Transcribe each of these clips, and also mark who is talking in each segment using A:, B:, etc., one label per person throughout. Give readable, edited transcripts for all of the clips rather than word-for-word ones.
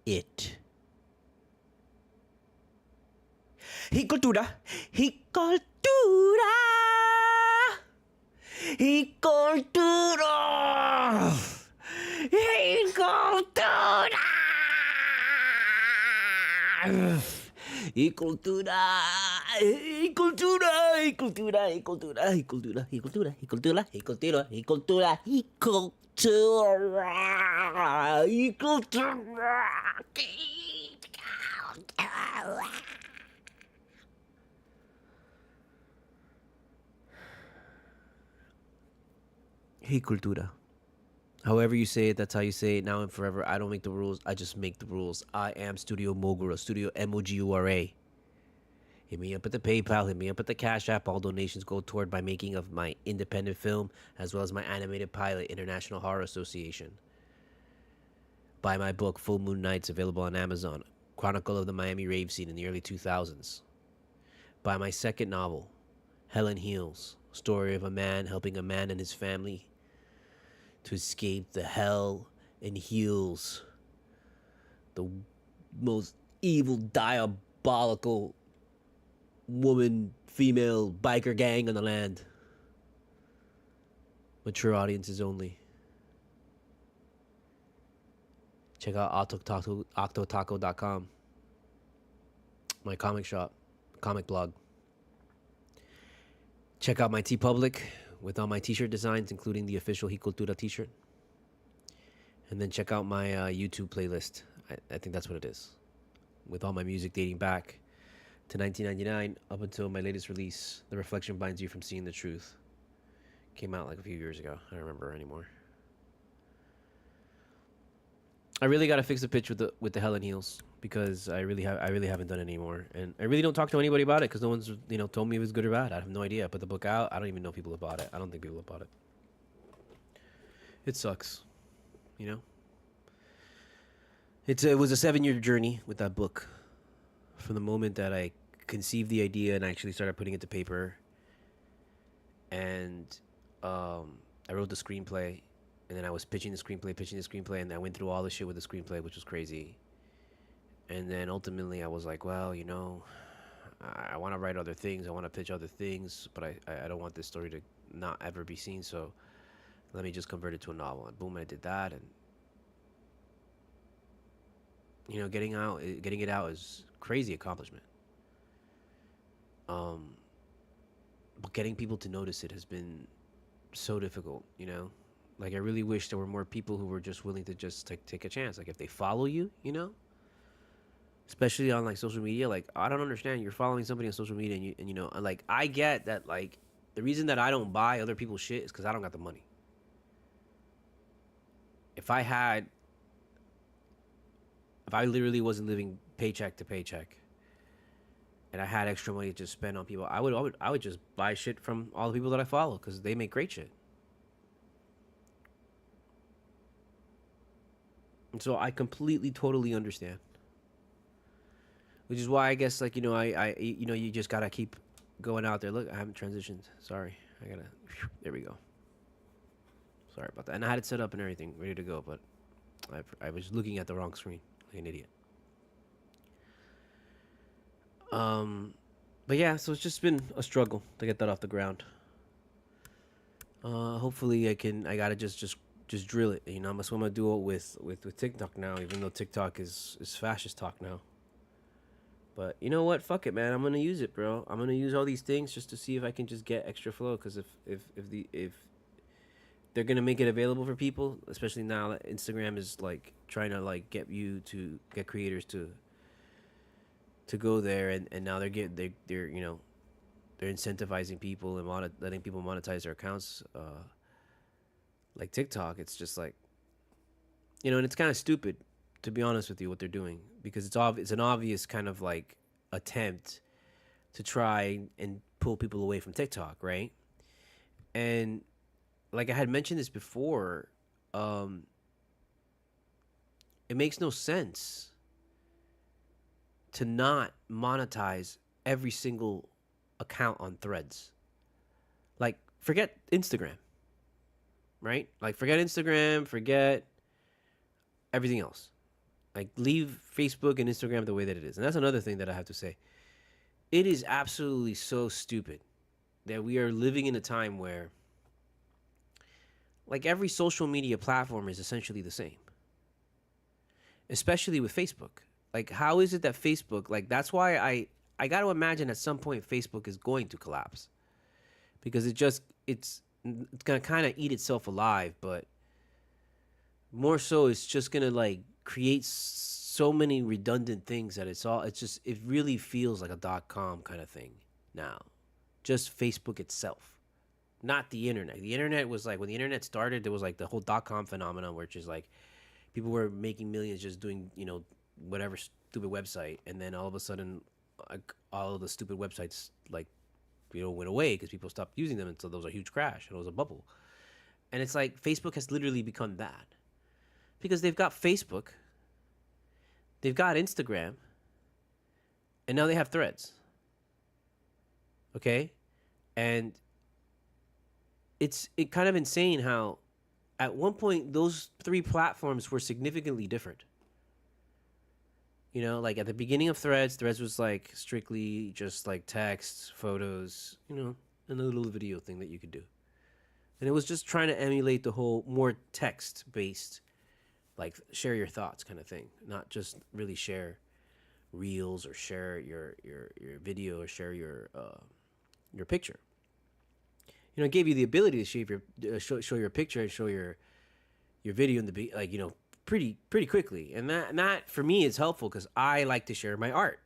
A: it. Hey Cultura, hey Cultura, hey Cultura, hey Cultura, hey Cultura, hey Cultura, hey Cultura, hey Cultura, hey Cultura, hey Cultura, hey Cultura, hey Cultura, hey Cultura, hey Cultura, hey Cultura. Hey Cultura. However you say it, that's how you say it now and forever. I don't make the rules. I just make the rules. I am Studio Mogura. Studio Mogura. Hit me up at the PayPal. Hit me up at the Cash App. All donations go toward my making of my independent film as well as my animated pilot, International Horror Association. Buy my book, Full Moon Nights, available on Amazon. Chronicle of the Miami rave scene in the early 2000s. Buy my second novel, Helen Heals. Story of a man helping a man and his family to escape the hell and heals the most evil, diabolical woman, female biker gang on the land. Mature audiences only. Check out octotaco.com, my comic shop, comic blog. Check out my TeePublic with all my t-shirt designs, including the official Cultura t-shirt. And then check out my YouTube playlist. I think that's what it is. With all my music dating back to 1999 up until my latest release, The Reflection Binds You from Seeing the Truth. Came out like a few years ago. I don't remember anymore. I really got to fix the pitch with the Helen Heals because I really haven't done it anymore, and I really don't talk to anybody about it because no one's told me if it's good or bad. I have no idea. I put the book out. I don't even know if people have bought it. I don't think people have bought it. It sucks, It was a 7-year journey with that book, from the moment that I conceived the idea and I actually started putting it to paper, and I wrote the screenplay. And then I was pitching the screenplay, and I went through all the shit with the screenplay, which was crazy. And then ultimately I was like, well, I want to write other things. I want to pitch other things, but I don't want this story to not ever be seen. So let me just convert it to a novel. And boom, I did that. And, getting it out is a crazy accomplishment. But getting people to notice it has been so difficult, Like, I really wish there were more people who were just willing to just take a chance. Like, if they follow you, especially on, like, social media. Like, I don't understand. You're following somebody on social media and like, I get that, like, the reason that I don't buy other people's shit is because I don't got the money. If I literally wasn't living paycheck to paycheck and I had extra money to just spend on people, I would just buy shit from all the people that I follow because they make great shit. And so I completely, totally understand. Which is why I guess, like, you just gotta keep going out there. Look, I haven't transitioned. Sorry. There we go. Sorry about that. And I had it set up and everything, ready to go, but I was looking at the wrong screen like an idiot. But yeah, so it's just been a struggle to get that off the ground. Hopefully I gotta just drill it. That's what I'm gonna do it with TikTok now, even though TikTok is fascist talk now. But you know what? Fuck it, man. I'm gonna use it, bro. I'm gonna use all these things just to see if I can just get extra flow. Because if they're gonna make it available for people, especially now that Instagram is like trying to like get creators to go there, and now they're incentivizing people and letting people monetize their accounts. Like TikTok, it's just like, and it's kind of stupid, to be honest with you, what they're doing, because it's an obvious kind of like attempt to try and pull people away from TikTok, right? And like I had mentioned this before, it makes no sense to not monetize every single account on Threads. Like, forget Instagram. Right? Like, forget Instagram, forget everything else. Like, leave Facebook and Instagram the way that it is. And that's another thing that I have to say. It is absolutely so stupid that we are living in a time where, like, every social media platform is essentially the same, especially with Facebook. Like, how is it that Facebook, like, that's why I got to imagine at some point Facebook is going to collapse, because it's going to kind of eat itself alive, but more so it's just going to like create so many redundant things that it really feels like a .com kind of thing now. Just Facebook itself, not the internet. The internet was like, when the internet started, there was like the whole .com phenomenon, which is like people were making millions just doing, whatever stupid website, and then all of a sudden, like, all of the stupid websites like, went away because people stopped using them, and so there was a huge crash and it was a bubble. And it's like Facebook has literally become that, because they've got Facebook, they've got Instagram, and now they have Threads. Okay? And it's kind of insane how at one point those three platforms were significantly different. Like at the beginning of Threads was like strictly just like text, photos, and a little video thing that you could do. And it was just trying to emulate the whole more text based, like, share your thoughts kind of thing, not just really share reels or share your video or share your picture. It gave you the ability to show your picture and show your video in the pretty quickly, and that for me is helpful because I like to share my art,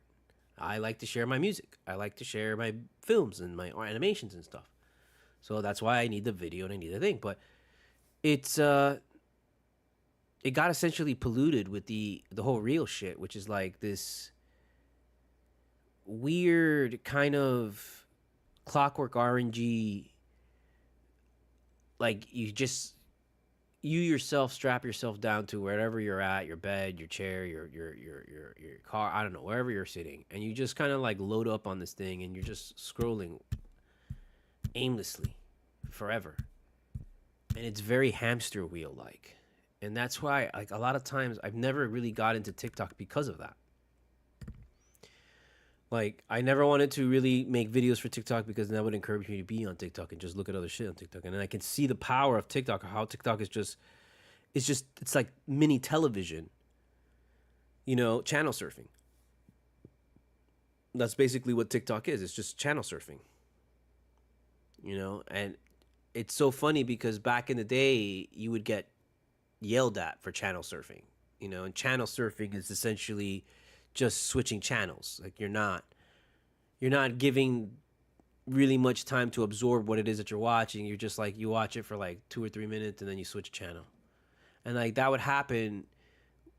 A: I like to share my music, I like to share my films and my animations and stuff. So that's why I need the video and I need the thing. But it's it got essentially polluted with the whole real shit, which is like this weird kind of clockwork orangey, like you yourself strap yourself down to wherever you're at, your bed, your chair, your car, I don't know, wherever you're sitting, and you just kind of like load up on this thing and you're just scrolling aimlessly forever. And it's very hamster wheel like. And that's why, like, a lot of times I've never really got into TikTok because of that. Like, I never wanted to really make videos for TikTok because that would encourage me to be on TikTok and just look at other shit on TikTok. And then I can see the power of TikTok, how TikTok is it's like mini television, channel surfing. That's basically what TikTok is. It's just channel surfing. And it's so funny because back in the day, you would get yelled at for channel surfing, and channel surfing is essentially just switching channels. Like, you're not giving really much time to absorb what it is that you're watching. You're just like, you watch it for like 2 or 3 minutes and then you switch channel. And like that would happen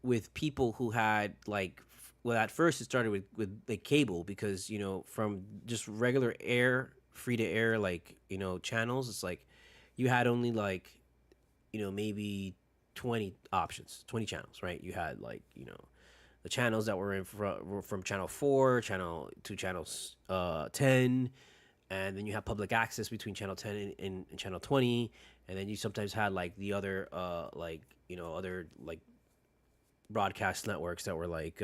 A: with people who had like, well, at first it started with like cable, because from just regular air, free to air, like, channels, it's like you had only like, maybe 20 options, 20 channels, right? You had like, the channels that were from channel 4 channel to channels 10, and then you have public access between channel 10 and channel 20, and then you sometimes had like the other other like broadcast networks that were like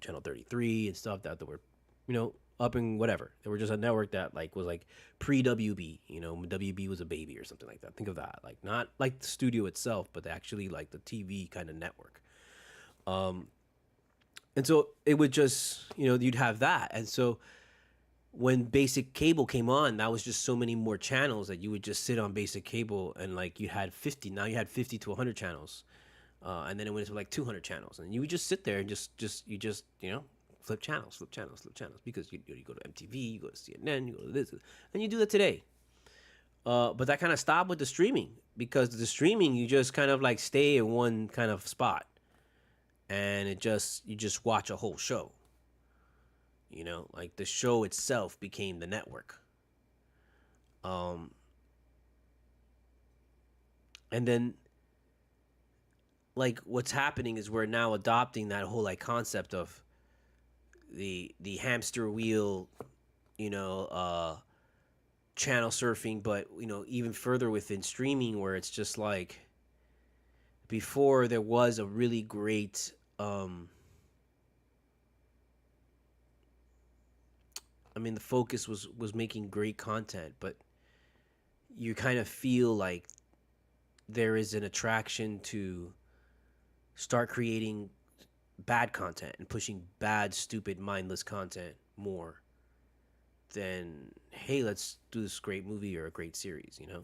A: channel 33 and stuff that were up and whatever. They were just a network that like was like pre-WB. WB was a baby or something like that. Think of that, like not like the studio itself, but actually like the TV kind of network. And so it would just, you'd have that. And so when basic cable came on, that was just so many more channels that you would just sit on basic cable, and like you had 50. Now you had 50 to 100 channels, and then it went to like 200 channels, and you would just sit there and just flip channels, because you go to MTV, you go to CNN, you go to this, and you do that today. But that kind of stopped with the streaming, because the streaming, you just kind of like stay in one kind of spot, and you just watch a whole show. Like the show itself became the network. And then like what's happening is we're now adopting that whole like concept of the hamster wheel, channel surfing, but even further within streaming, where it's just like, before there was a really great um I mean, the focus was making great content, but you kind of feel like there is an attraction to start creating bad content and pushing bad, stupid, mindless content more than, hey, let's do this great movie or a great series, you know?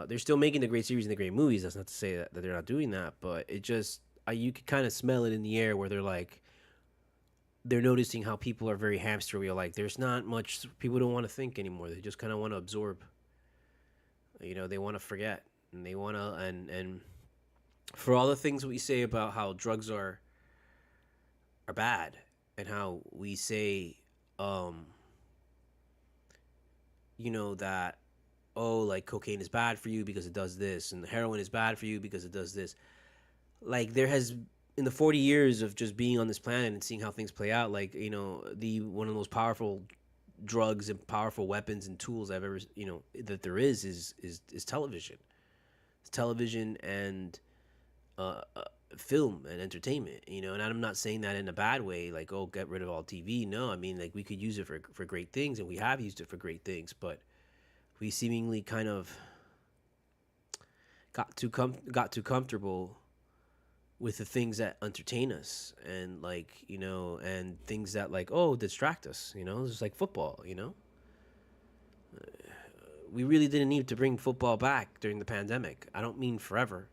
A: They're still making the great series and the great movies. That's not to say that they're not doing that, but it just, you could kind of smell it in the air where they're like, they're noticing how people are very hamster wheel. Like, there's not much, people don't want to think anymore. They just kind of want to absorb. You know, they want to forget. And they want to, and for all the things we say about how drugs are bad and how we say, um, you know, that, oh, like cocaine is bad for you because it does this, and heroin is bad for you because it does this. Like, there has, in the 40 years of just being on this planet and seeing how things play out, like, you know, the one of the most powerful drugs and powerful weapons and tools I've ever, you know, that there is television. It's television and uh, uh, film and entertainment, you know. And I'm not saying that in a bad way, like, oh, get rid of all TV. No, I mean, like, we could use it for great things, and we have used it for great things, but we seemingly kind of got too comfortable with the things that entertain us, and, like, you know, and things that, like, oh, distract us, you know, just like football, you know. We really didn't need to bring football back during the pandemic. I don't mean forever.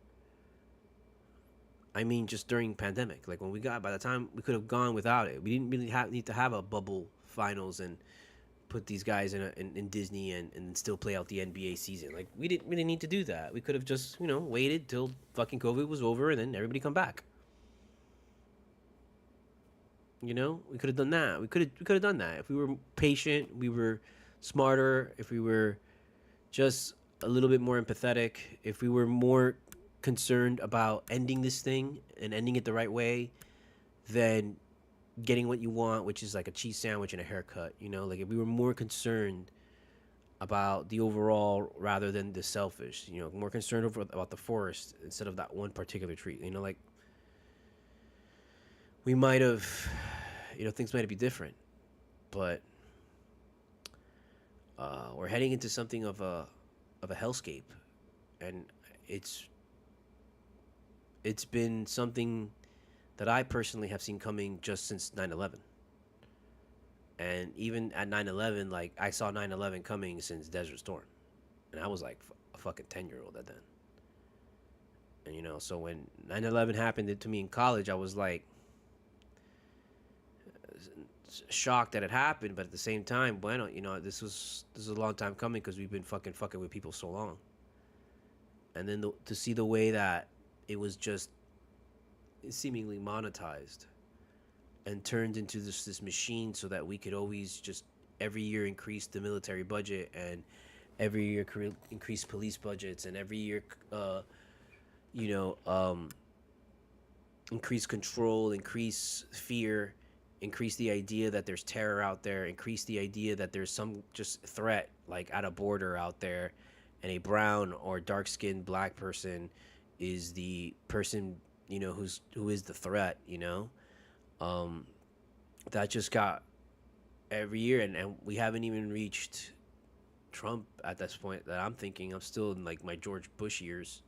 A: I mean just during pandemic. Like, when we got, by the time we could have gone without it, we didn't really need to have a bubble finals and put these guys in Disney and still play out the NBA season. Like, we didn't really need to do that. We could have just, you know, waited till fucking COVID was over and then everybody come back. You know, we could have done that. We could have done that if we were patient, we were smarter, if we were just a little bit more empathetic, if we were more concerned about ending this thing and ending it the right way than getting what you want, which is like a cheese sandwich and a haircut. You know, like, if we were more concerned about the overall rather than the selfish, you know, more concerned about the forest instead of that one particular tree. You know, like, we might have, you know, things might be different, but we're heading into something of a hellscape, and it's it's been something that I personally have seen coming just since 9/11. And even at 9/11, like, I saw 9/11 coming since Desert Storm, and I was like a fucking 10-year-old at then. And, you know, so when 9/11 happened to me in college, I was like shocked that it happened, but at the same time, bueno, you know, this is a long time coming because we've been fucking with people so long. And then to see the way that it was just seemingly monetized and turned into this machine so that we could always just every year increase the military budget, and every year increase police budgets, and every year you know, increase control, increase fear, increase the idea that there's terror out there, increase the idea that there's some just threat like at a border out there, and a brown or dark skinned black person is the person, you know, who is the threat, you know. um that just got every year, and we haven't even reached Trump at this point that I'm thinking. I'm still in like my George Bush years,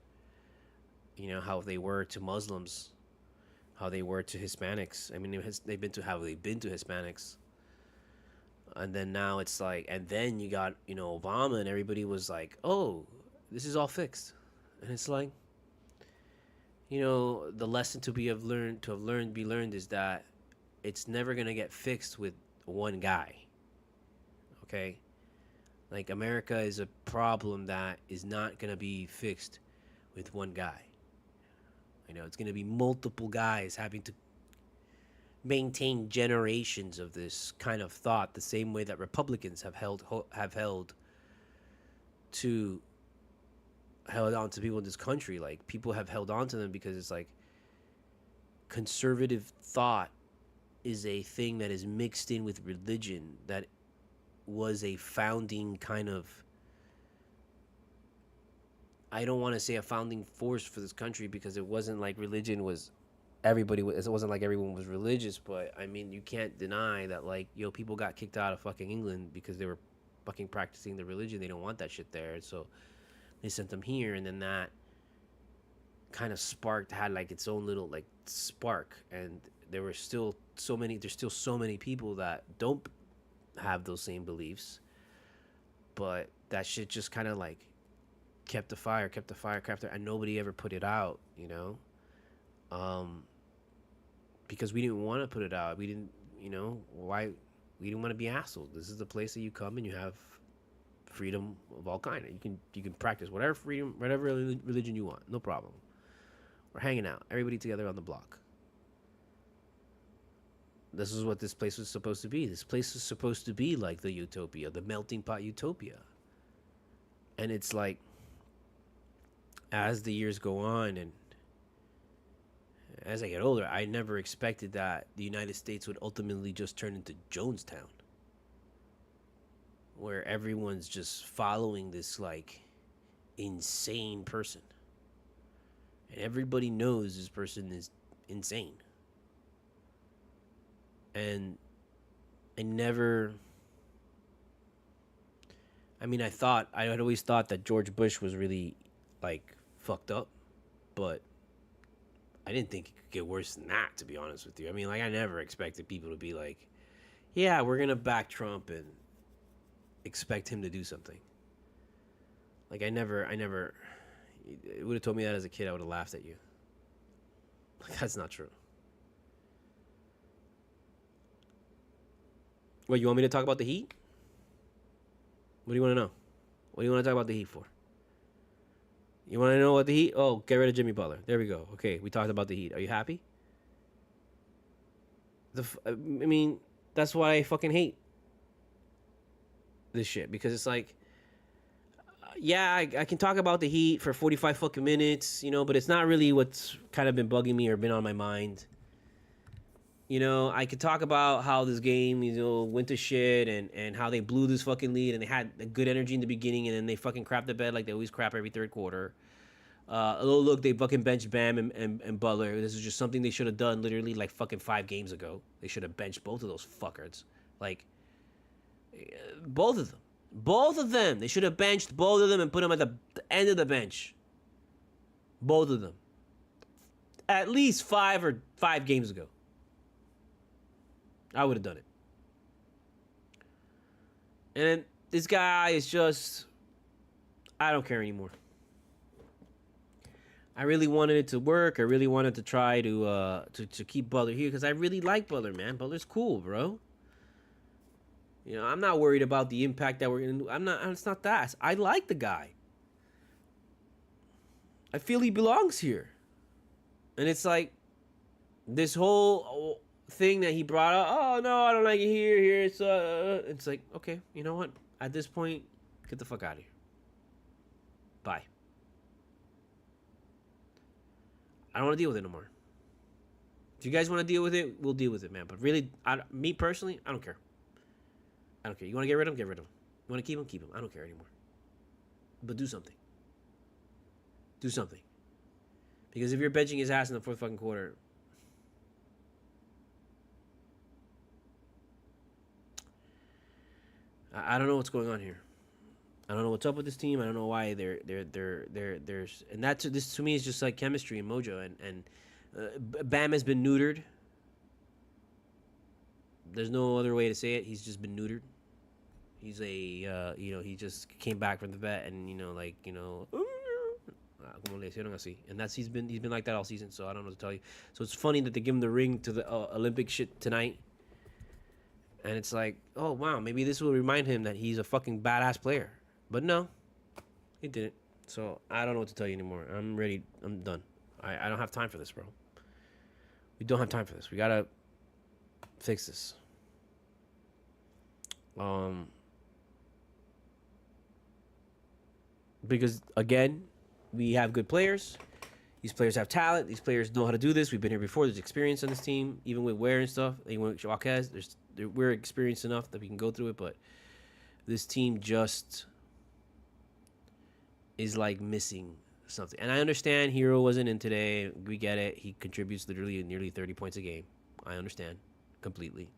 A: you know, how they were to Muslims, how they were to Hispanics. I mean, they've been to how they've been to Hispanics, and then now it's like, and then you got, you know, Obama, and everybody was like, oh, this is all fixed, and it's like, you know, the lesson be learned is that it's never gonna get fixed with one guy. Okay, like, America is a problem that is not gonna be fixed with one guy. You know, it's gonna be multiple guys having to maintain generations of this kind of thought, the same way that Republicans to held on to people in this country. Like, people have held on to them because it's like conservative thought is a thing that is mixed in with religion, that was a founding kind of, I don't want to say a founding force for this country, because it wasn't like religion was everybody was, it wasn't like everyone was religious, but I mean, you can't deny that, like, yo, people got kicked out of fucking England because they were fucking practicing the religion. They don't want that shit there, so they sent them here, and then that kind of sparked, had like its own little like spark, and there's still so many people that don't have those same beliefs, but that shit just kind of like kept the fire, and nobody ever put it out, you know. Because we didn't want to put it out. We didn't, you know, why? We didn't want to be assholes. This is the place that you come and you have freedom of all kind. You can practice whatever freedom, whatever religion you want, no problem. We're hanging out, everybody together on the block. This is what this place was supposed to be. This place was supposed to be like the utopia, the melting pot utopia. And it's like, as the years go on and as I get older, I never expected that the United States would ultimately just turn into Jonestown, where everyone's just following this like insane person, and everybody knows this person is insane. And I had always thought that George Bush was really like fucked up, but I didn't think it could get worse than that, to be honest with you. I mean, like, I never expected people to be like, yeah, we're going to back Trump and expect him to do something. Like, it would have told me that as a kid, I would have laughed at you. Like, that's not true. What, you want me to talk about the Heat? What do you want to know? What do you want to talk about the Heat for? You want to know what the Heat? Oh, get rid of Jimmy Butler. There we go. Okay, we talked about the Heat. Are you happy? I mean, that's why I fucking hate this shit. Because it's like, yeah, I can talk about the Heat for 45 fucking minutes, you know, but it's not really what's kind of been bugging me or been on my mind. You know, I could talk about how this game, you know, went to shit and how they blew this fucking lead and they had a good energy in the beginning and then they fucking crapped the bed like they always crap every third quarter. Look, they fucking benched Bam and Butler. This is just something they should have done literally like fucking 5 games ago. They should have benched both of those fuckers. Like, both of them. Both of them. They should have benched both of them and put them at the end of the bench. Both of them. At least 5 games ago. I would have done it. And this guy is just, I don't care anymore. I really wanted it to work. I really wanted to try to keep Butler here because I really like Butler, man. Butler's cool, bro. You know, I'm not worried about the impact that we're gonna do. It's not that. I like the guy. I feel he belongs here. And it's like this whole thing that he brought up. Oh no, I don't like it here. It's like, okay, you know what? At this point, get the fuck out of here. Bye. I don't want to deal with it no more. If you guys want to deal with it, we'll deal with it, man. But really, me personally, I don't care. I don't care. You want to get rid of him? Get rid of him. You want to keep him? Keep him. I don't care anymore. But do something. Do something. Because if you're benching his ass in the fourth fucking quarter, I don't know what's going on here. I don't know what's up with this team. I don't know why there's and this to me is just like chemistry and mojo and Bam has been neutered. There's no other way to say it. He's just been neutered. He's he just came back from the vet and como le hicieron así. And he's been like that all season. So I don't know what to tell you. So it's funny that they give him the ring to the Olympic shit tonight. And it's like, oh wow, maybe this will remind him that he's a fucking badass player. But no, he didn't. So I don't know what to tell you anymore. I'm ready. I'm done. I don't have time for this, bro. We don't have time for this. We gotta fix this. Because again, we have good players. These players have talent. These players know how to do this. We've been here before. There's experience on this team, even with Ware and stuff. Even with Joaquez, we're experienced enough that we can go through it. But this team just is like missing something. And I understand Hero wasn't in today. We get it. He contributes literally nearly 30 points a game. I understand completely.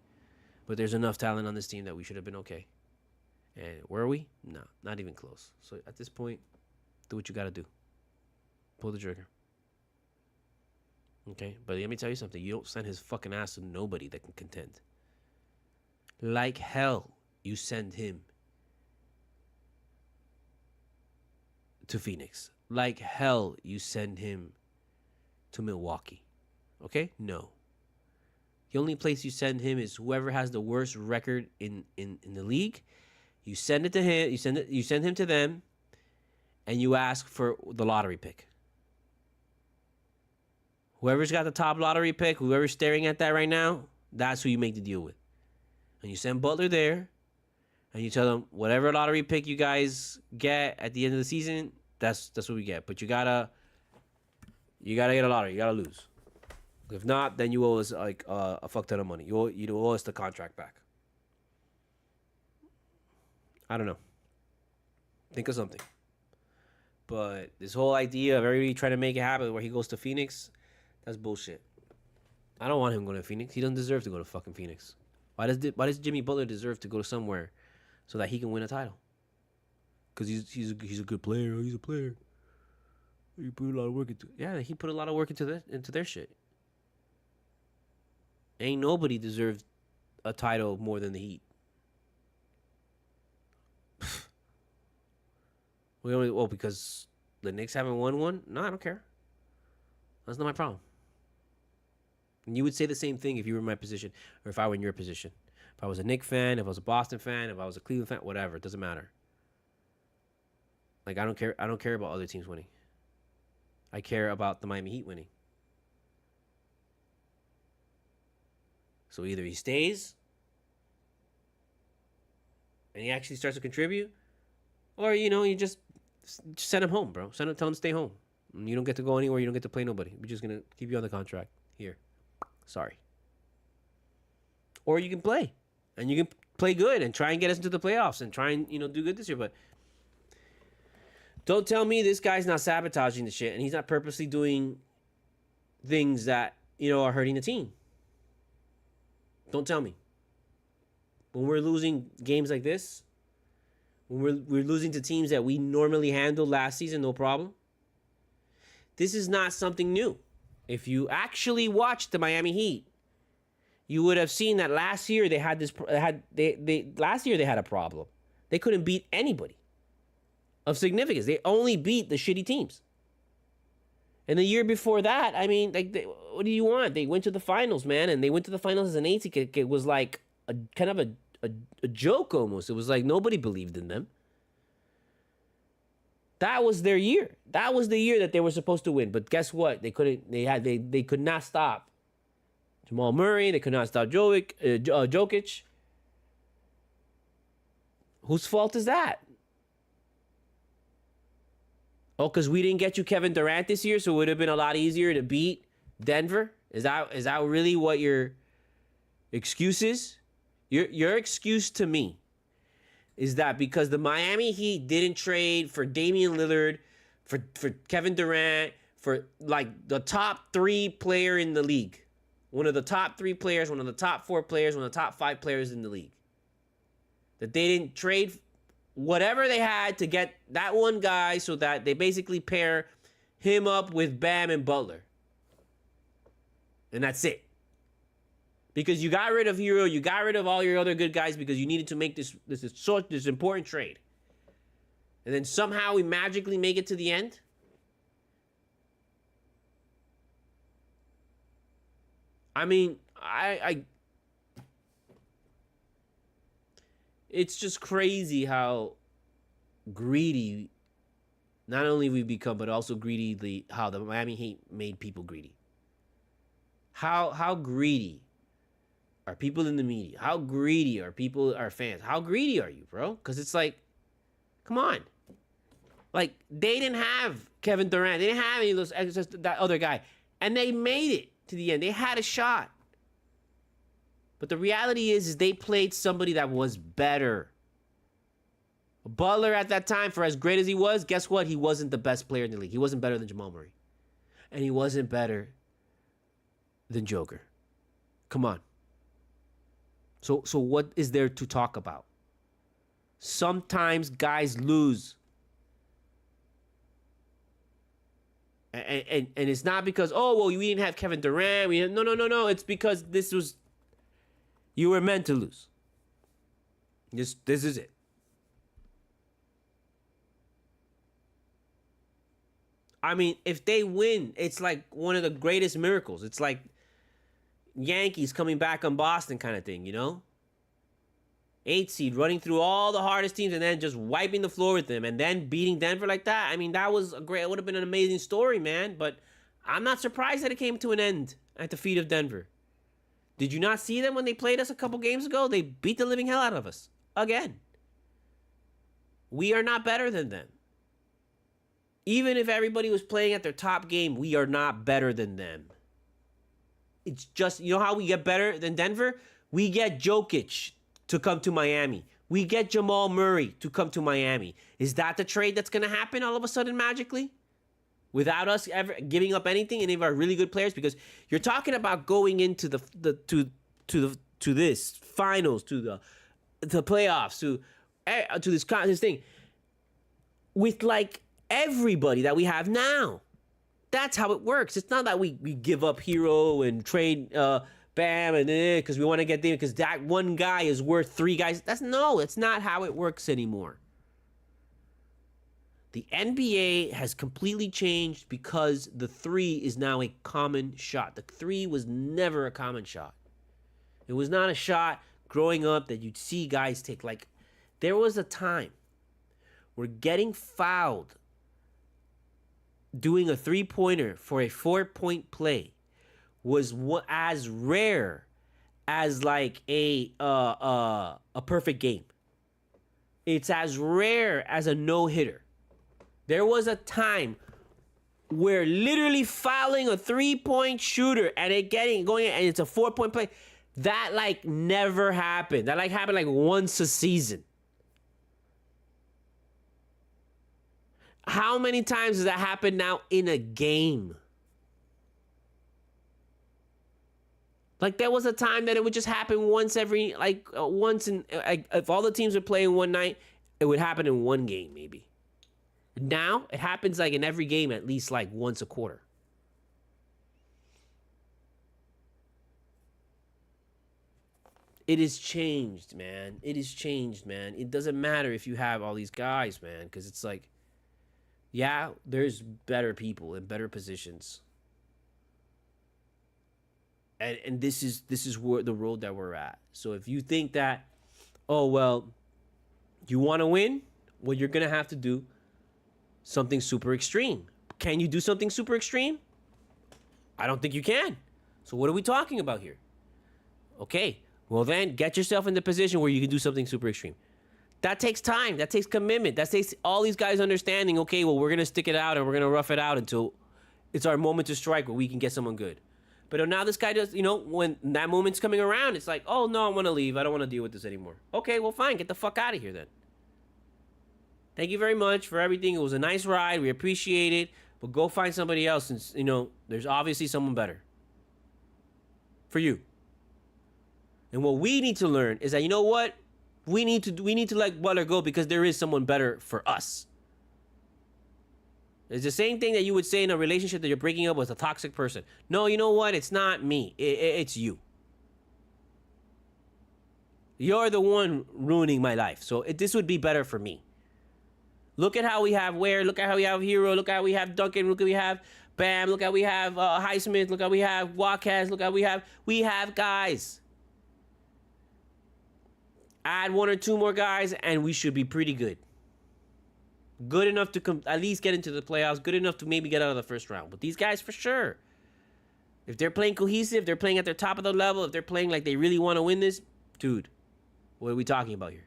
A: But there's enough talent on this team that we should have been okay. And were we? No, not even close. So at this point, do what you got to do. Pull the trigger. Okay? But let me tell you something. You don't send his fucking ass to nobody that can contend. Like hell, you send him to Phoenix. Like hell, you send him to Milwaukee. Okay? No. The only place you send him is whoever has the worst record in the league. You send it to him. You send him to them, and you ask for the lottery pick. Whoever's got the top lottery pick, whoever's staring at that right now, that's who you make the deal with. And you send Butler there, and you tell them whatever lottery pick you guys get at the end of the season, that's what we get. But you gotta get a lottery. You gotta lose. If not, then you owe us like a fuck ton of money. You owe us the contract back. I don't know. Think of something. But this whole idea of everybody trying to make it happen where he goes to Phoenix, that's bullshit. I don't want him going to Phoenix. He doesn't deserve to go to fucking Phoenix. Why does Jimmy Butler deserve to go somewhere so that he can win a title? Because he's a good player. He's a player. He put a lot of work into. Yeah, he put a lot of work into their shit. Ain't nobody deserved a title more than the Heat. Well, because the Knicks haven't won one? No, I don't care. That's not my problem. And you would say the same thing if you were in my position or if I were in your position. If I was a Knicks fan, if I was a Boston fan, if I was a Cleveland fan, whatever. It doesn't matter. Like, I don't care about other teams winning. I care about the Miami Heat winning. So either he stays and he actually starts to contribute, or, you just send him home, bro. Tell him to stay home. You don't get to go anywhere. You don't get to play nobody. We're just going to keep you on the contract. Here. Sorry. Or you can play. And you can play good and try and get us into the playoffs and try and, do good this year. But don't tell me this guy's not sabotaging the shit and he's not purposely doing things that, are hurting the team. Don't tell me. When we're losing games like this, when we're losing to teams that we normally handled last season, no problem. This is not something new. If you actually watched the Miami Heat, you would have seen that last year they had last year they had a problem. They couldn't beat anybody of significance. They only beat the shitty teams. And the year before that, I mean, what do you want? They went to the finals, man, and they went to the finals as an 8 seed. It was like a kind of a joke almost. It was like nobody believed in them. That was their year. That was the year that they were supposed to win. But guess what? They couldn't. They could not stop Jamal Murray. They could not stop Jokic. Whose fault is that? Oh, because we didn't get you Kevin Durant this year, so it would have been a lot easier to beat Denver? Is that really what your excuse is? Your excuse to me is that because the Miami Heat didn't trade for Damian Lillard, for Kevin Durant, for like the top 3 player in the league. One of the top 3 players, one of the top 4 players, one of the top 5 players in the league. That they didn't trade whatever they had to get that one guy so that they basically pair him up with Bam and Butler. And that's it. Because you got rid of Hero, you got rid of all your other good guys because you needed to make this important trade. And then somehow we magically make it to the end. I mean, it's just crazy how greedy not only we've become, but also how the Miami Heat made people greedy. How greedy are people in the media? How greedy are fans? How greedy are you, bro? Because it's like, come on. Like, they didn't have Kevin Durant. They didn't have any of those, that other guy. And they made it to the end. They had a shot. But the reality is they played somebody that was better. Butler at that time, for as great as he was, guess what? He wasn't the best player in the league. He wasn't better than Jamal Murray. And he wasn't better than Joker. Come on. So what is there to talk about? Sometimes guys lose. And it's not because, oh, well, we didn't have Kevin Durant. No. It's because you were meant to lose. This is it. I mean, if they win, it's like one of the greatest miracles. It's like Yankees coming back on Boston kind of thing, you know? 8 seed running through all the hardest teams and then just wiping the floor with them and then beating Denver like that. I mean, that was it would have been an amazing story, man. But I'm not surprised that it came to an end at the feet of Denver. Did you not see them when they played us a couple games ago? They beat the living hell out of us. Again. We are not better than them. Even if everybody was playing at their top game, we are not better than them. It's just, you know how we get better than Denver? We get Jokic to come to Miami. We get Jamal Murray to come to Miami. Is that the trade that's going to happen all of a sudden magically? Without us ever giving up anything, any of our really good players? Because you're talking about going into to this finals, to the playoffs, to this thing with like everybody that we have now. That's how it works. It's not that we give up Hero and trade Bam and because we want to get there because that one guy is worth 3 guys. It's not how it works anymore. The NBA has completely changed because the 3 is now a common shot. The 3 was never a common shot. It was not a shot growing up that you'd see guys take. Like, there was a time where getting fouled doing a 3-pointer for a 4-point play was as rare as like a perfect game. It's as rare as a no-hitter. There was a time where literally fouling a 3-point shooter and it going and it's a 4-point play, that like never happened. That like happened like once a season. How many times does that happen now in a game? Like, there was a time that it would just happen once in, if all the teams were playing one night, it would happen in one game, maybe. Now, it happens, like, in every game at least, like, once a quarter. It has changed, man. It has changed, man. It doesn't matter if you have all these guys, man, because it's like, yeah, there's better people in better positions. And this is where the road that we're at. So if you think that, oh, well, you want to win, well, you're going to have to do something super extreme. Can you do something super extreme? I don't think you can. So what are we talking about here? Okay, well then get yourself in the position where you can do something super extreme. That takes time. That takes commitment. That takes all these guys understanding, okay, well, we're going to stick it out and we're going to rough it out until it's our moment to strike where we can get someone good. But now this guy does, when that moment's coming around, it's like, oh, no, I want to leave. I don't want to deal with this anymore. Okay, well, fine. Get the fuck out of here then. Thank you very much for everything. It was a nice ride. We appreciate it. But go find somebody else since, there's obviously someone better for you. And what we need to learn is that, you know what? We need to let Butler go because there is someone better for us. It's the same thing that you would say in a relationship that you're breaking up with a toxic person. No, you know what? It's not me. It's you. You're the one ruining my life. So this would be better for me. Look at how we have Ware. Look at how we have Hero. Look at how we have Duncan. Look at how we have Bam. Look at how we have Highsmith. Look at how we have Watkins. Look at how we have guys. Add 1 or 2 more guys and we should be pretty good. Good enough to at least get into the playoffs. Good enough to maybe get out of the first round. But these guys, for sure, if they're playing cohesive, they're playing at their top of the level, if they're playing like they really want to win this, dude, what are we talking about here?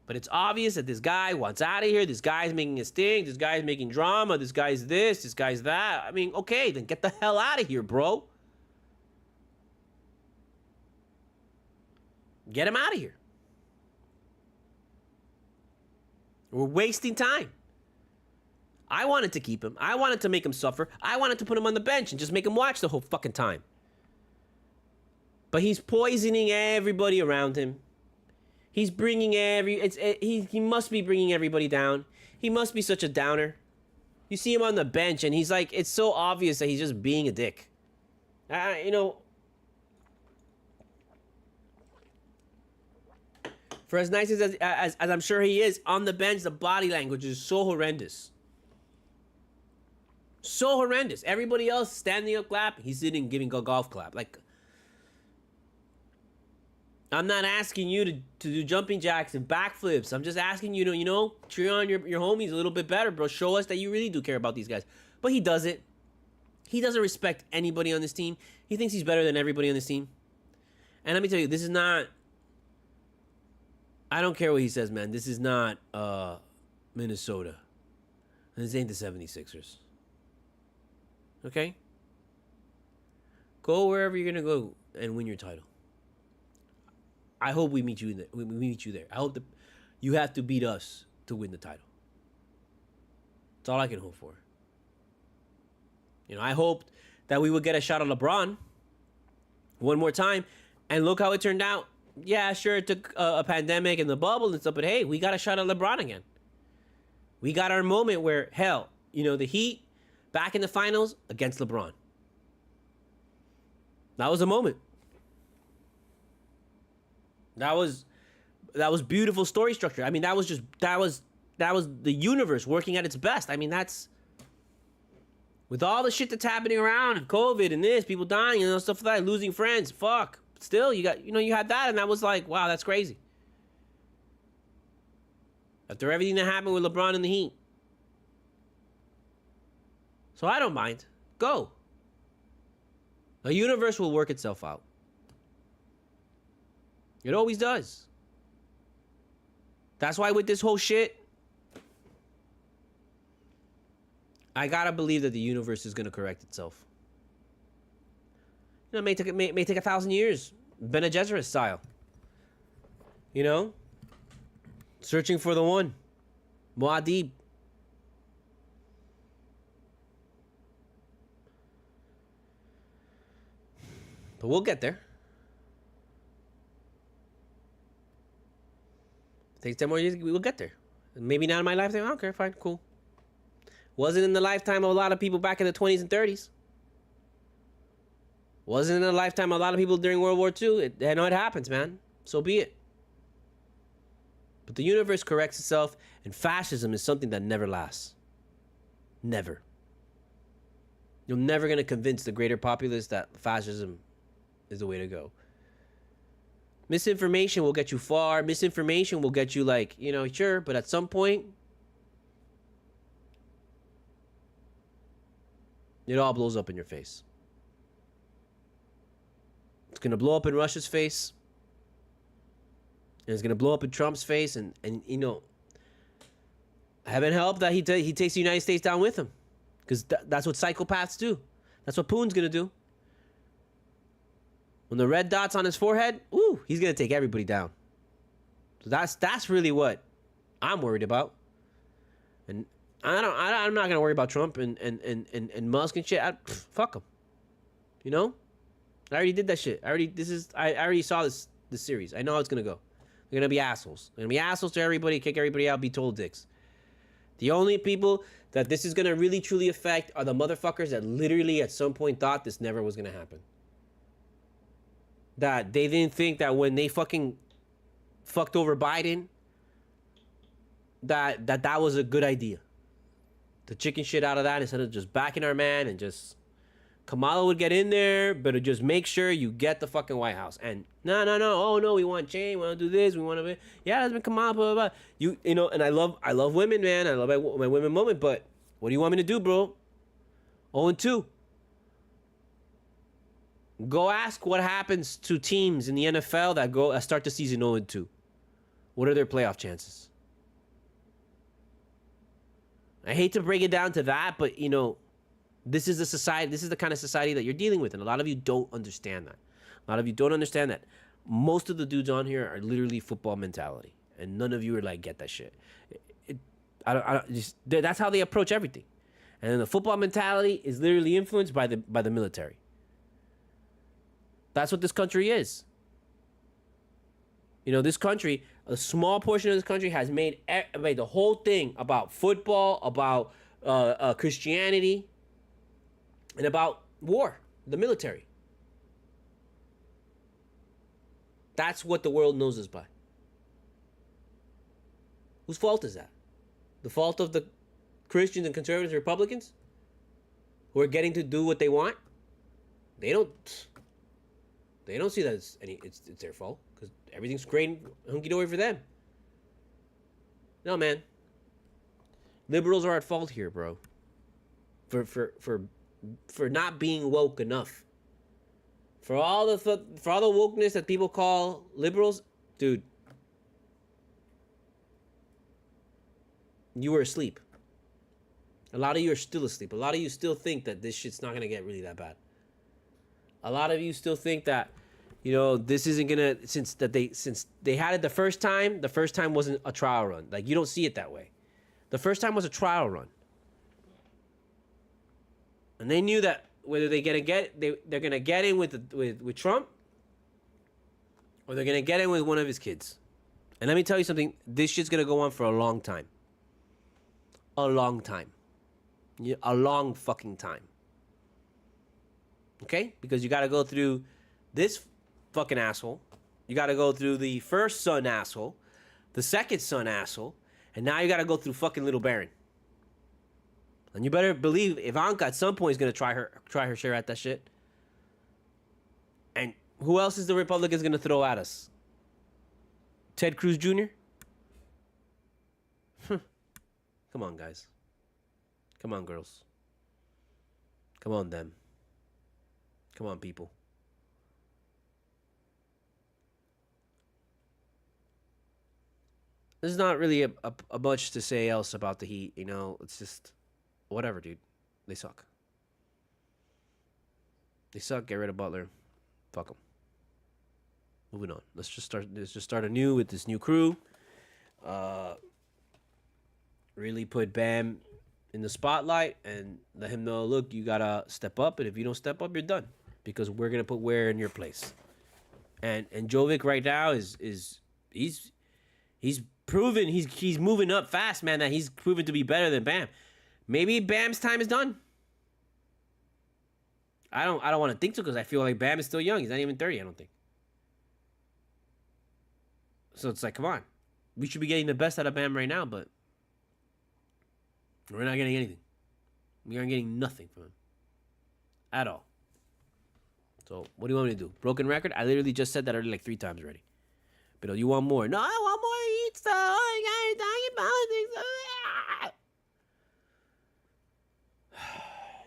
A: But it's obvious that this guy wants out of here. This guy's making a stink. This guy's making drama. This guy's this. This guy's that. I mean, okay, then get the hell out of here, bro. Get him out of here. We're wasting time. I wanted to keep him. I wanted to make him suffer. I wanted to put him on the bench and just make him watch the whole fucking time. But he's poisoning everybody around him. He's bringing he must be bringing everybody down. He must be such a downer. You see him on the bench and he's like, it's so obvious that he's just being a dick. You know, for as nice as I'm sure he is, on the bench, the body language is so horrendous. So horrendous. Everybody else standing up clapping. He's sitting giving a golf clap. Like, I'm not asking you to do jumping jacks and backflips. I'm just asking you to, you know, cheer on your homies a little bit better, bro. Show us that you really do care about these guys. But he doesn't. He doesn't respect anybody on this team. He thinks he's better than everybody on this team. And let me tell you, this is not... I don't care what he says, man. This is not Minnesota. And this ain't the 76ers. Okay? Go wherever you're going to go and win your title. I hope we meet you there. We meet you there. I hope that you have to beat us to win the title. That's all I can hope for. You know, I hoped that we would get a shot at LeBron one more time, and look how it turned out. Yeah, sure, it took a pandemic and the bubble and stuff, but hey, we got a shot at LeBron again. We got our moment where, hell, you know, the Heat back in the finals against LeBron. That was a moment. That was beautiful story structure. I mean, that was the universe working at its best. I mean, that's with all the shit that's happening around and COVID and this, people dying and stuff like that, losing friends. Fuck. Still, you had that, and that was like, wow, that's crazy. After everything that happened with LeBron and the Heat. So I don't mind. Go. The universe will work itself out. It always does. That's why with this whole shit, I gotta believe that the universe is gonna correct itself. You know, it may take 1,000 years, Bene Gesserit style. You know, searching for the one, Muad'Dib. But we'll get there. Takes 10 more years, we will get there. Maybe not in my lifetime. I don't care. Fine, cool. Wasn't in the lifetime of a lot of people back in the 20s and 30s. Wasn't in the lifetime of a lot of people during World War II. I know it happens, man. So be it. But the universe corrects itself, and fascism is something that never lasts. Never. You're never going to convince the greater populace that fascism is the way to go. Misinformation will get you far. Misinformation will get you like, you know, sure, but at some point, it all blows up in your face. It's going to blow up in Russia's face. And it's going to blow up in Trump's face. And you know, heaven help that he takes the United States down with him. Because that's what psychopaths do. That's what Putin's going to do. When the red dot's on his forehead, ooh, he's going to take everybody down. So that's really what I'm worried about. And I'm not going to worry about Trump and Musk and shit. Fuck them. You know? I already did that shit. I already saw this series. I know how it's going to go. They're going to be assholes. They're going to be assholes to everybody, kick everybody out, be total dicks. The only people that this is going to really truly affect are the motherfuckers that literally at some point thought this never was going to happen. That they didn't think that when they fucking fucked over Biden, that was a good idea. The chicken shit out of that instead of just backing our man and just Kamala would get in there, but just make sure you get the fucking White House. And no, oh no, we want change, we want to do this, we want to be, yeah, that's been Kamala, blah, blah, blah. You know, and I love women, man. I love my women moment, but what do you want me to do, bro? 0-2. Go ask what happens to teams in the NFL that start the season 0-2. What are their playoff chances? I hate to break it down to that, but you know, this is the kind of society that you're dealing with, and a lot of you don't understand that. A lot of you don't understand that Most of the dudes on here are literally football mentality, and none of you are like, get that shit. It, I don't just, that's how they approach everything. And then the football mentality is literally influenced by the military. That's what this country is. You know, this country, a small portion of this country has made the whole thing about football, about Christianity, and about war, the military. That's what the world knows us by. Whose fault is that? The fault of the Christians and conservatives and Republicans who are getting to do what they want? They don't see that it's their fault because everything's great, hunky dory for them. No, man. Liberals are at fault here, bro. For not being woke enough. For all the wokeness that people call liberals, dude, you were asleep. A lot of you are still asleep. A lot of you still think that this shit's not gonna get really that bad. A lot of you still think that, you know, this isn't gonna, since they had it the first time wasn't a trial run. Like, you don't see it that way. The first time was a trial run. And they knew that whether they're gonna get in with Trump, or they're gonna get in with one of his kids. And let me tell you something, this shit's gonna go on for a long time. A long time. Yeah, a long fucking time. Okay? Because you gotta go through this fucking asshole. You gotta go through the first son asshole, the second son asshole, and now you gotta go through fucking little Baron. And you better believe Ivanka at some point is gonna try her share at that shit. And who else is the Republicans gonna throw at us? Ted Cruz Jr.? Come on, guys. Come on, girls. Come on, them. Come on, people. There's not really a much to say else about the Heat, you know. It's just whatever, dude. They suck. They suck. Get rid of Butler. Fuck them. Moving on. Let's just start anew with this new crew. Really put Bam in the spotlight and let him know, look, you gotta step up, and if you don't step up, you're done, because we're gonna put Ware in your place. And Jovic right now is he's proven he's moving up fast, man. That he's proven to be better than Bam. Maybe Bam's time is done. I don't want to think so, because I feel like Bam is still young. He's not even 30, I don't think. So it's like, come on, we should be getting the best out of Bam right now, but we're not getting anything. We aren't getting nothing from him at all. So what do you want me to do? Broken record? I literally just said that already like 3 times already. But you want more? No, I want more Heat stuff. I got talking politics.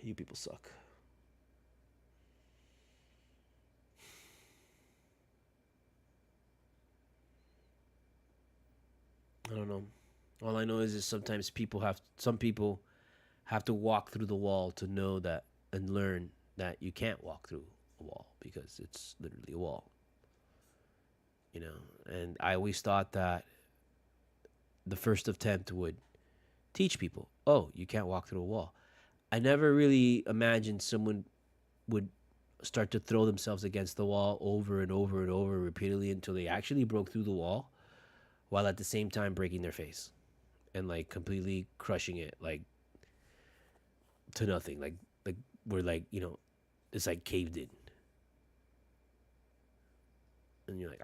A: You people suck. I don't know. All I know is sometimes some people have to walk through the wall to know that and learn that you can't walk through a wall because it's literally a wall. You know, and I always thought that the first attempt would teach people, oh, you can't walk through a wall. I never really imagined someone would start to throw themselves against the wall over and over and over repeatedly until they actually broke through the wall, while at the same time breaking their face and like completely crushing it, like to nothing. Like we're like, you know, it's like caved in. And you're like,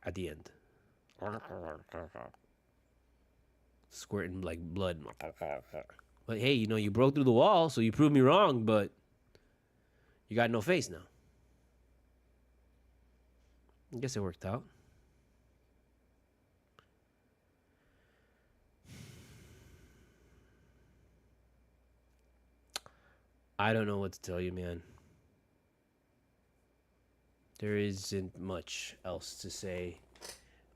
A: at the end, squirting like blood. But hey, you know, you broke through the wall, so you proved me wrong, but you got no face now. I guess it worked out. I don't know what to tell you, man. There isn't much else to say,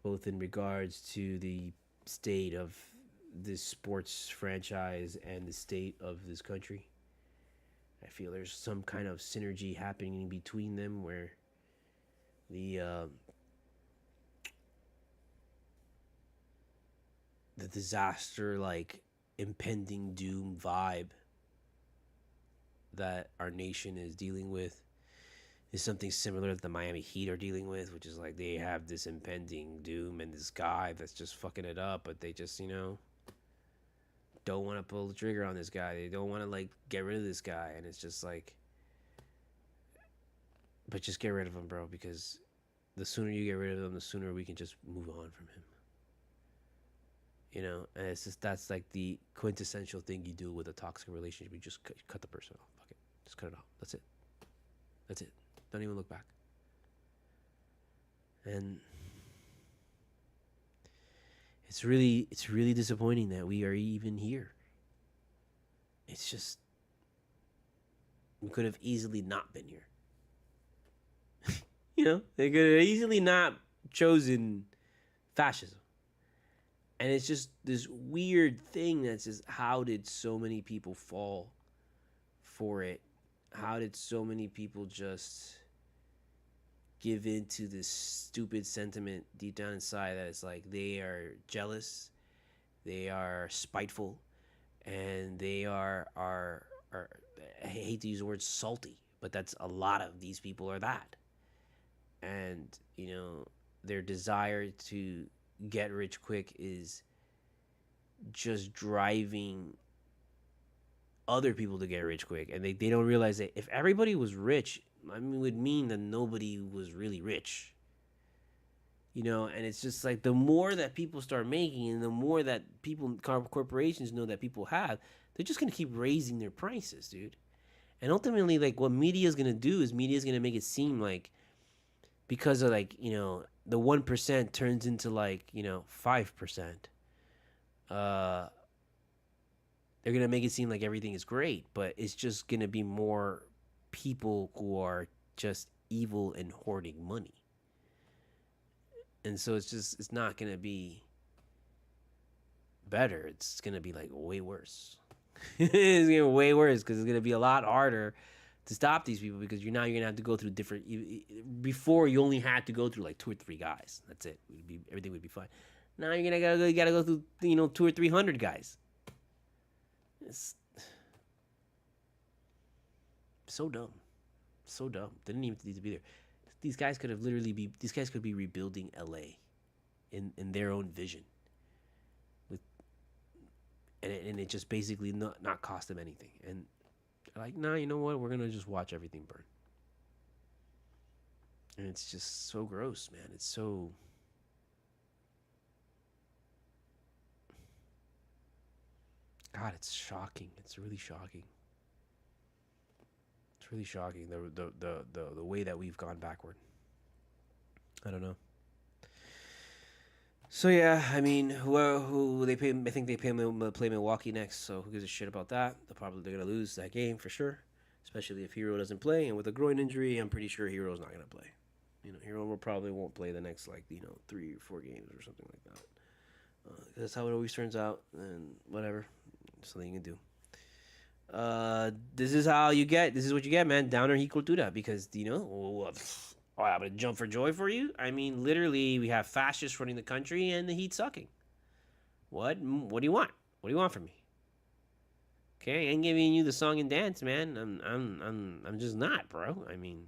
A: both in regards to the state of this sports franchise and the state of this country. I feel there's some kind of synergy happening between them where the uh, the disaster, like impending doom vibe that our nation is dealing with is something similar that the Miami Heat are dealing with, which is like they have this impending doom and this guy that's just fucking it up, but they just, don't want to pull the trigger on this guy. They don't want to like get rid of this guy, and it's just like, but just get rid of him, bro, because the sooner you get rid of him, the sooner we can just move on from him. And it's just that's like the quintessential thing you do with a toxic relationship. You just cut the person off. Fuck it, just cut it off. That's it. That's it. Don't even look back. And it's really disappointing that we are even here. It's just we could have easily not been here. They could have easily not chosen fascism. And it's just this weird thing that's just, how did so many people fall for it? How did so many people just give in to this stupid sentiment deep down inside that it's like they are jealous, they are spiteful, and they are I hate to use the word salty, but that's a lot of these people are that. And, their desire to get rich quick is just driving other people to get rich quick, and they don't realize that if everybody was rich, it would mean that nobody was really rich, and it's just like the more that people start making and the more that corporations know that people have, they're just going to keep raising their prices, dude. And ultimately, like, what media is going to do is media is going to make it seem like because of like, the 1% turns into like, 5%. They're going to make it seem like everything is great, but it's just going to be more people who are just evil and hoarding money. And so it's not going to be better. It's going to be like way worse. It's going to be way worse because it's going to be a lot harder to stop these people, because you're going to have to go through different. Before, you only had to go through like 2 or 3 guys. That's it. Everything would be fine. Now you gotta go through 200 or 300 guys. It's so dumb, so dumb. They didn't even need to be there. These guys could be rebuilding LA in their own vision, and it just basically not cost them anything. And like, nah, you know what? We're gonna just watch everything burn. And it's just so gross, man. It's so. God, it's shocking. It's really shocking. It's really shocking the way that we've gone backward. I don't know. So yeah, I mean, who they pay? I think they play Milwaukee next. So who gives a shit about that? They're gonna lose that game for sure, especially if Hero doesn't play. And with a groin injury, I'm pretty sure Hero's not gonna play. Hero probably won't play the next 3 or 4 games or something like that. That's how it always turns out, and whatever. Something you can do. This is what you get, man. Downer y Cultura, because I'm gonna jump for joy for you. I mean, literally, we have fascists running the country and the Heat sucking. What do you want? What do you want from me? Okay, I ain't giving you the song and dance, man. I'm just not, bro. I mean,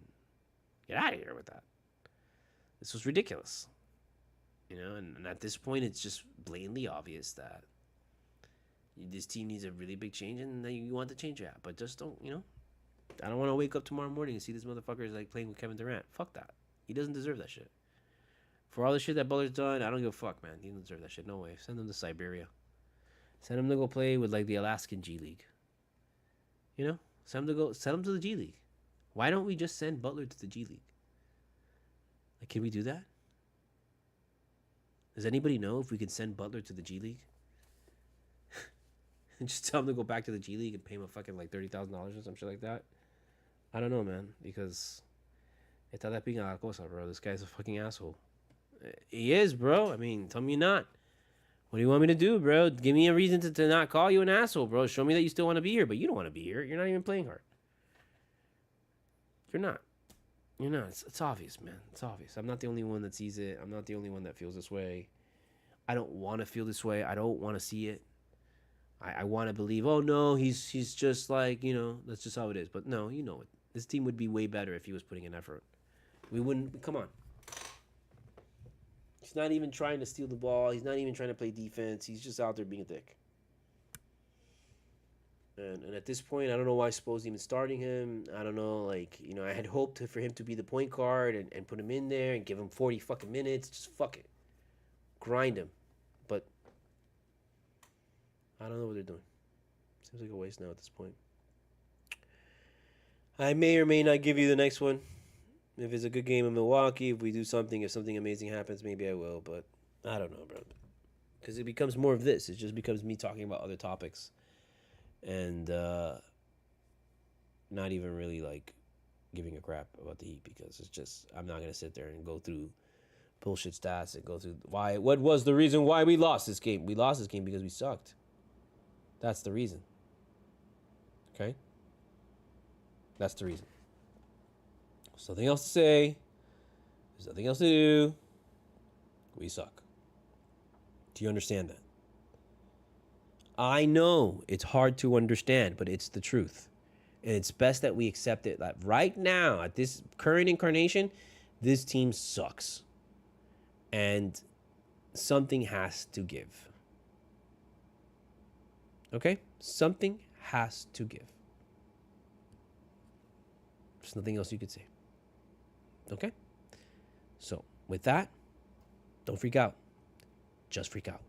A: get out of here with that. This was ridiculous. And at this point, it's just blatantly obvious that this team needs a really big change, and that you want to change that. But just don't, I don't want to wake up tomorrow morning and see this motherfucker like playing with Kevin Durant. Fuck that. He doesn't deserve that shit. For all the shit that Butler's done, I don't give a fuck, man. He doesn't deserve that shit. No way. Send him to Siberia. Send him to go play with like the Alaskan G League. Send him to the G League. Why don't we just send Butler to the G League? Like, can we do that? Does anybody know if we can send Butler to the G League? And just tell him to go back to the G League and pay him a fucking like $30,000 or some shit like that? I don't know, man, because está that being a cosa, bro. This guy's a fucking asshole. He is, bro. I mean, tell me you're not. What do you want me to do, bro? Give me a reason to not call you an asshole, bro. Show me that you still want to be here, but you don't want to be here. You're not even playing hard. You're not. You know, it's obvious, man. It's obvious. I'm not the only one that sees it. I'm not the only one that feels this way. I don't want to feel this way. I don't want to see it. I want to believe, oh no, he's just like, that's just how it is. But no, you know it. This team would be way better if he was putting an effort. We wouldn't. Come on. He's not even trying to steal the ball. He's not even trying to play defense. He's just out there being a dick. And at this point, I don't know why Spo's even starting him. I don't know, I had hoped for him to be the point guard and put him in there and give him 40 fucking minutes. Just fuck it. Grind him. But I don't know what they're doing. Seems like a waste now at this point. I may or may not give you the next one. If it's a good game in Milwaukee, if we do something, if something amazing happens, maybe I will. But I don't know, bro. Because it becomes more of this. It just becomes me talking about other topics. And not even really giving a crap about the Heat, because it's just, I'm not gonna sit there and go through bullshit stats and go through what was the reason why we lost this game. We lost this game because we sucked. That's the reason. Okay? That's the reason. There's nothing else to say. There's nothing else to do. We suck. Do you understand that? I know it's hard to understand, but it's the truth. And it's best that we accept it. That right now, at this current incarnation, this team sucks. And something has to give. Okay? Something has to give. There's nothing else you could say. Okay? So, with that, don't freak out. Just freak out.